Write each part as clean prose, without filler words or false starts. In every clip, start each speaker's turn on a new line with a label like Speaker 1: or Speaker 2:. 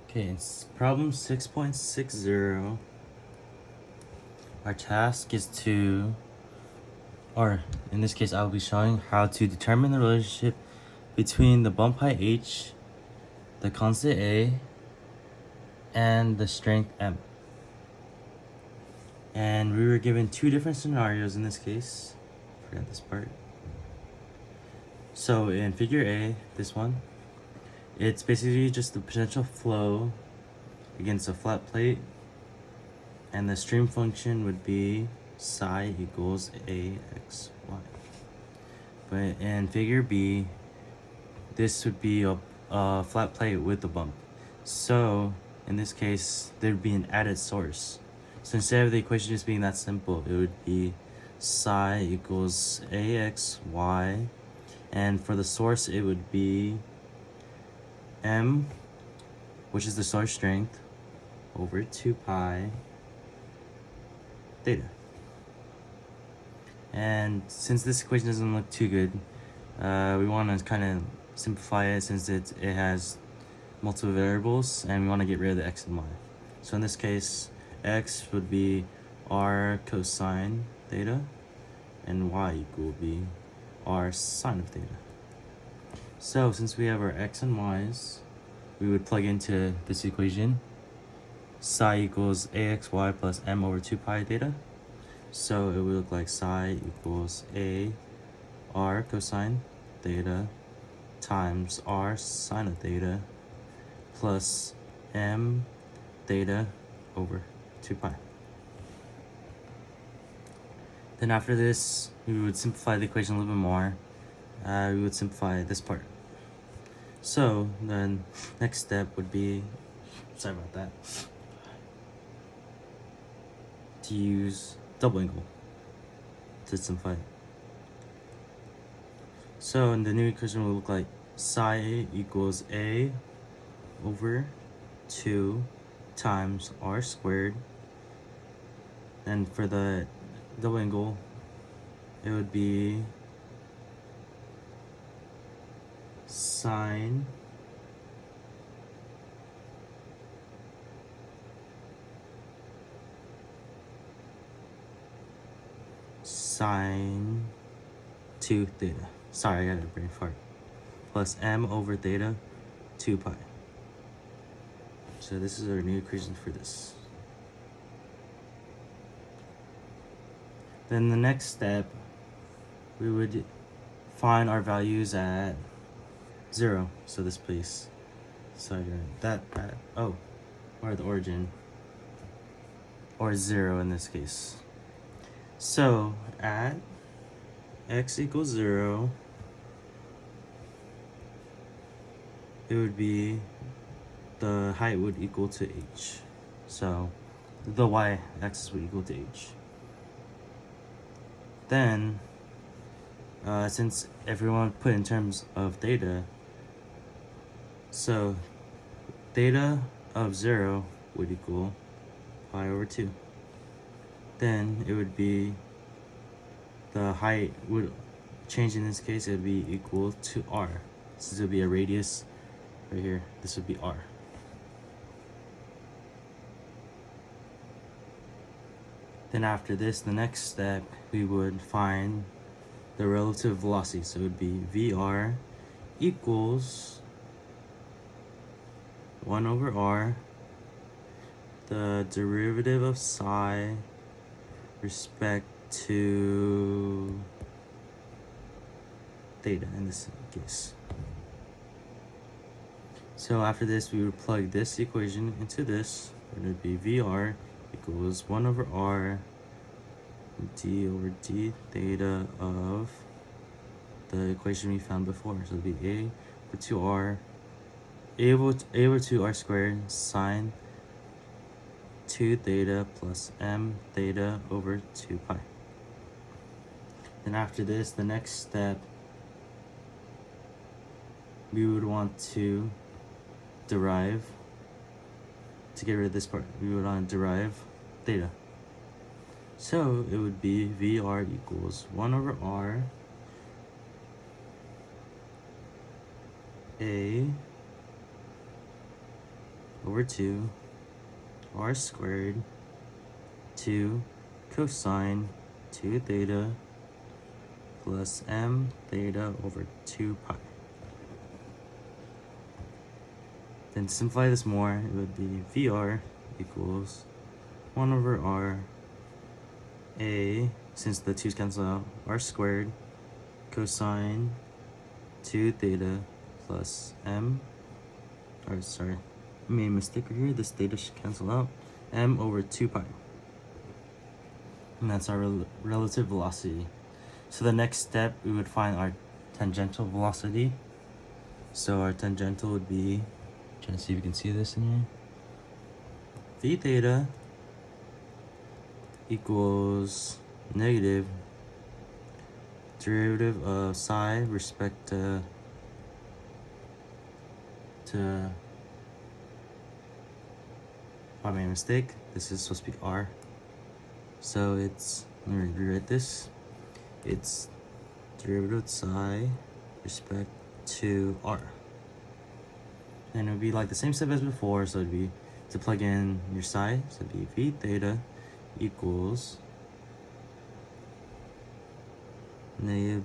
Speaker 1: Okay, it's problem 6.60. Our task is to, or in this case, I'll be showing how to determine the relationship between the bump height h, the constant a, and the strength m. And we were given two different scenarios in this case. Forgot this part. So in figure A, this one, it's basically just the potential flow against a flat plate, and the stream function would be psi equals AXY. But in figure B, this would be a flat plate with a bump. So in this case, there'd be an added source. So instead of the equation just being that simple, it would be psi equals AXY, and for the source it would be M, which is the source strength, over 2 pi theta. And since this equation doesn't look too good, we want to kind of simplify it since it has multiple variables, and we want to get rid of the x and y. So in this case, x would be r cosine theta, and y will be r sine of theta. So since we have our x and y's, we would plug into this equation. Psi equals AXY plus m over 2 pi theta. So it would look like psi equals a r cosine theta times r sine of theta plus m theta over 2 pi. Then after this, we would simplify the equation a little bit more. We would simplify this part. So the next step would be, sorry about that, to use double angle to simplify it. So in the new equation will look like psi equals a over 2 times r squared. And for the double angle, it would be sine sine 2 theta. Sorry, I got a brain fart. Plus m over theta 2 pi. So this is our new equation for this. Then the next step, we would find our values at 0. So this place. Sorry, or the origin. Or 0 in this case. So at x equals 0, it would be the height would equal to h. So the y-axis would equal to h. Then, since everyone put in terms of theta, so theta of 0 would equal pi over 2. Then it would be, the height would change in this case, it would be equal to r. This would be a radius right here. This would be r. Then after this, the next step, we would find the relative velocity. So it would be VR equals 1 over r, the derivative of psi respect to theta in this case. So after this, we would plug this equation into this, and it would be VR equals 1 over r d over d theta of the equation we found before. So it would be a over 2r, a over 2r squared sine 2 theta plus m theta over 2 pi. Then after this, the next step, we would want to derive, to get rid of this part, we would want to derive theta. So it would be VR equals 1 over r a over 2 r squared 2 cosine 2 theta plus m theta over 2 pi. Then to simplify this more, it would be VR equals 1 over r a, since the 2's cancel out, r squared cosine 2 theta plus m, or sorry, I made a mistake right here, this theta should cancel out, m over 2 pi. And that's our relative velocity. So the next step, we would find our tangential velocity. So our tangential would be, trying to see if you can see this in here, v theta equals negative derivative of psi respect to I made a mistake, this is supposed to be r, so it's, let me rewrite this, it's derivative of psi respect to r, and it would be like the same step as before, so it'd be to plug in your psi, so it'd be v theta equals negative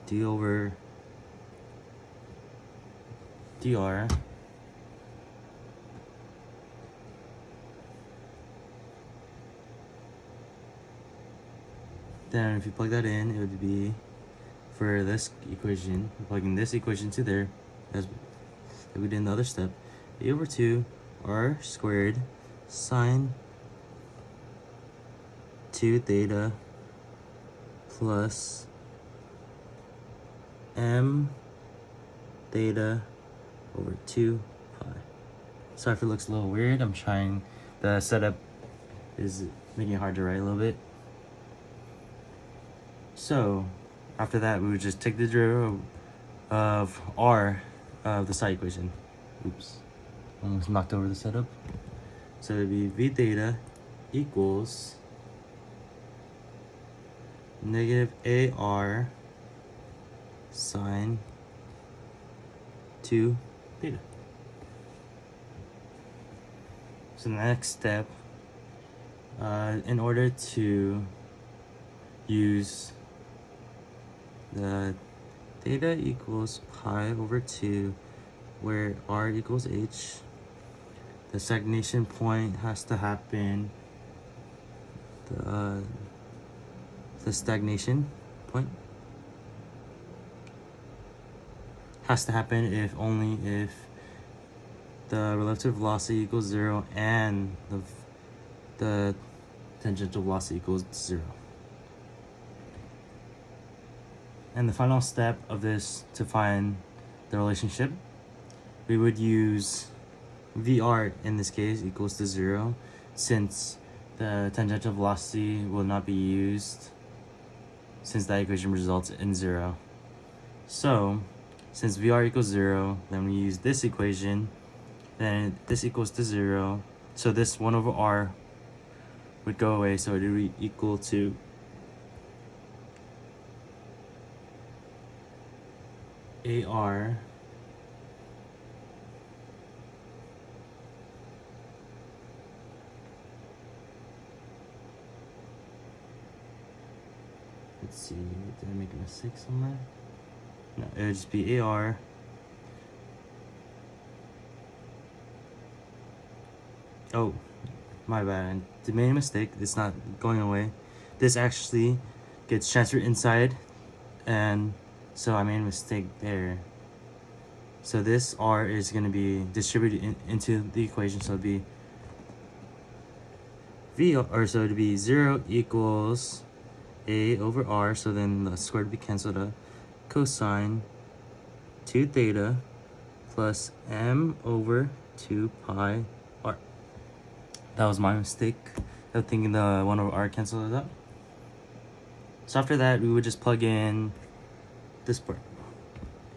Speaker 1: d over dr then if you plug that in, it would be, for this equation, plugging this equation to there, as we did in the other step, a over 2 r squared sine 2 theta plus m theta over 2 pi. Sorry if it looks a little weird, I'm trying, the setup is making it hard to write a little bit. So after that, we would just take the derivative of r of the psi equation. Oops, almost knocked over the setup. So it'd be v theta equals negative ar sine 2 theta. So the next step, in order to use the theta equals pi over 2, where r equals h, the stagnation point has to happen, the stagnation point has to happen only if the relative velocity equals 0 and the tangential velocity equals 0. And the final step of this, to find the relationship, we would use VR in this case equals to 0, since the tangential velocity will not be used, since that equation results in 0. So since VR equals 0, then we use this equation, then this equals to 0, so this 1 over r would go away, so it would be equal to AR let's see, did I make a mistake somewhere? No, it would just be AR oh, my bad, I made a mistake, it's not going away. This actually gets transferred inside, and so I made a mistake there. So this r is going to be distributed into the equation, so it'd be so it'd be 0 equals a over r, so then the square would be cancelled out, cosine 2 theta plus m over 2 pi r. That was my mistake of thinking the 1 over r canceled it out. So after that, we would just plug in this part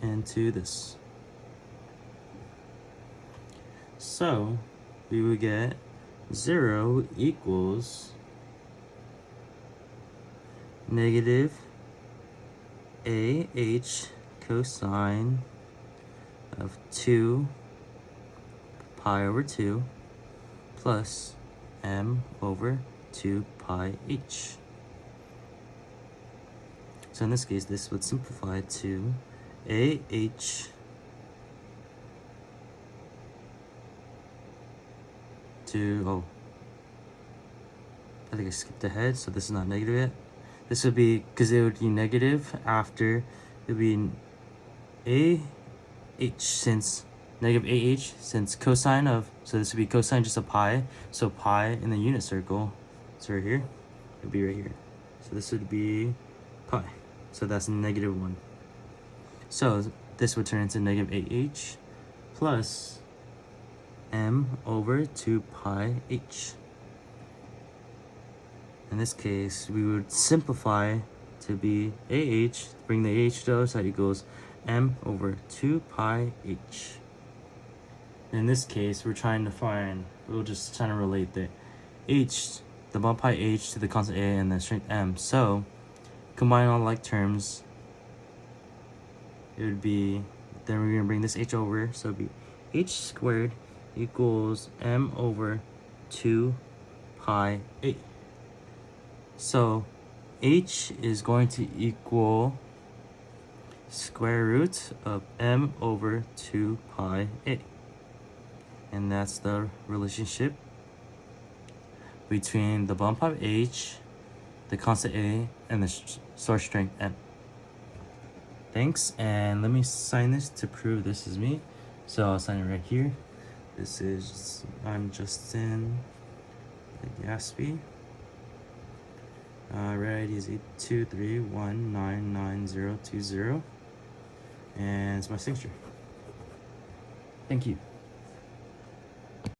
Speaker 1: into this. So we would get 0 equals negative AH cosine of 2 pi over 2 plus m over 2 pi h. So in this case, this would simplify to AH to, I think I skipped ahead, so this is not negative yet. This would be, because it would be negative after, it would be AH, since negative AH, since cosine of, so this would be cosine just of pi, so pi in the unit circle, so right here, it would be right here. So this would be pi, so that's negative 1. So this would turn into negative AH plus m over 2 pi h. In this case, we would simplify to be AH, bring the AH to the other side, equals m over 2 pi h. In this case, we're just trying to relate the h, the 1 pi h to the constant a and the strength m. So, combine all like terms, it would be, then we're going to bring this h over, so it would be h squared equals m over 2 pi a. So h is going to equal square root of m over 2 pi a. And that's the relationship between the bond pipe h, the constant a, and the source strength m. Thanks, and let me sign this to prove this is me. So I'll sign it right here. I'm Justin Gaspy. Red ID is 823199020, and it's my signature. Thank you.